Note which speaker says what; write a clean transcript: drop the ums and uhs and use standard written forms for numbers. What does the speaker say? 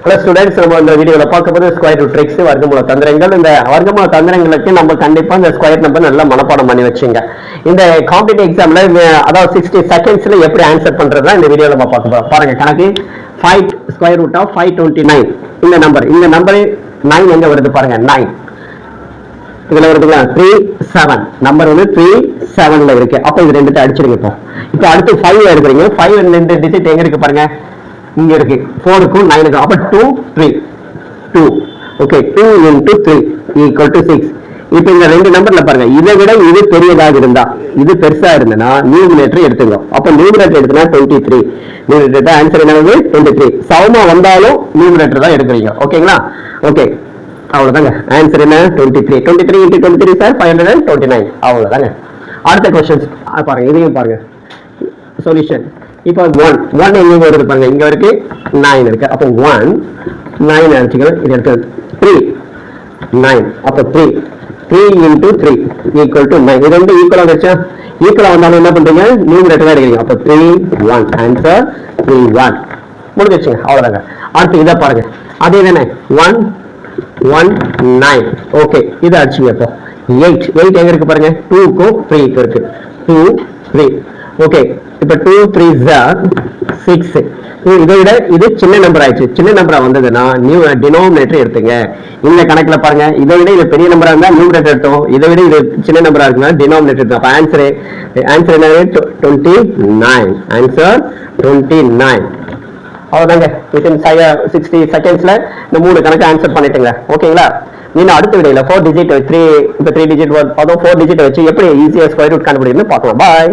Speaker 1: Hello students, நம்ம இந்த வீடியோவில் பார்க்க போது ஸ்கொயர் ரூட் ட்ரிக்ஸ், வர்க்கமூல தந்திரங்கள். இந்த வர்க்கமூல தந்திரங்களுக்கு நம்ம கண்டிப்பாக இந்த ஸ்கொயர் நம்பர் நல்லா மனப்பாடம் பண்ணி வச்சுங்க. இந்த காம்படிட்டிவ் எக்ஸாம்ல அதாவது 60 செகண்ட்ஸ்ல எப்படி ஆன்சர் பண்றதா இந்த வீடியோவில் நம்ம பார்க்க போறோம். பாருங்க, கணக்கு 5 ஸ்கொயர் ரூட் ஆஃப் 529. இந்த நம்பர் 9 எங்க வருது பாருங்க, 9 இதுல வருதுங்களா, 3 7 நம்பர் வந்து 3 7ல இருக்கு. அப்ப இது ரெண்டுத்தை அடிச்சிருங்க. இப்போ அடுத்து 5 எடுக்கிறீங்க. 5 ரெண்டு டிஜிட் எங்க இருக்கு பாருங்க, இங்க இருக்கு. 4க்கும் 9க்கும் அப்ப 2 3 2. Okay, 2 into 3 equal to 6. இப்போ இந்த ரெண்டு நம்பர்ல பாருங்க, இதை விட இது பெரியதாக இருந்தா, இது பெருசா இருந்தனா நியூமரேட்டர் எடுத்துங்க. அப்ப நியூமரேட்டர் எடுத்தனா 23. நியூமரேட்டர் ஆன்சர் என்னது 23. சமமா வந்தாலும் நியூமரேட்டர் தான் எடுக்கிறீங்க. ஓகேங்களா? ஓகே, அவ்வளவுதாங்க. ஆன்சர் என்ன 23. 23 into 23 சார் 529. அவ்வளவுதாங்க. அடுத்த क्वेश्चंस பாருங்க, இதையும் பாருங்க. சொல்யூஷன். இப்போ 1 எங்க வருது பாருங்க, இங்க இருக்கு 9 இருக்கு. அப்போ 1 9 அடிச்சுக்கலாம். இது எடுத்து 3 9. அப்போ 3 into 3 equal to 9. இது ரெண்டு ஈக்குவலா வந்துச்சா? ஈக்குவலா வந்தாலும் என்ன பண்றீங்க, நியூமரேட்டர் தான் எடுக்கிறீங்க. அப்போ 3 1. ஆன்சர் 3 1. முடிஞ்சிச்சுங்க, அவ்வளவுதாங்க. அடுத்து இதை பாருங்க, அதே தானே 1 1 9. ஓகே, இதை அடிச்சுங்க. இப்போ 8 எங்க இருக்கு பாருங்க, 2க்கும் 3க்கும் இருக்கு. 2 3. ஓகே, இப்ப 2 3 6. இதை விட இது சின்ன நம்பர் ஆயிடுச்சு. சின்ன நம்பரா வந்ததுன்னா டினோமினேட்டர் எடுத்துங்க. இந்த கணக்குல பாருங்க, இதை விட இது பெரிய நம்பரா இருந்தா நியூமரேட்டர் எடுத்தோம். இதை விட இது சின்ன நம்பரா இருக்குன்னா டினோமினேட்டர் எடுத்தோம். அப்ப ஆன்சர் என்ன 29. ஆன்சர் 29. அவ்வளவுதாங்க. வித்தின் 60 செகண்ட்ஸ்ல இந்த 3 கணக்கு ஆன்சர் பண்ணிட்டுங்க. ஓகேங்களா? இன்னும் அடுத்த வீடியோல 4 டிஜிட் 3 டிஜிட் 4 டிஜிட் வச்சு எப்படி ஈஸியா ஸ்கொயர் ரூட் கண்டுபிடிக்கணும்னு பார்க்கலாம். பாய்.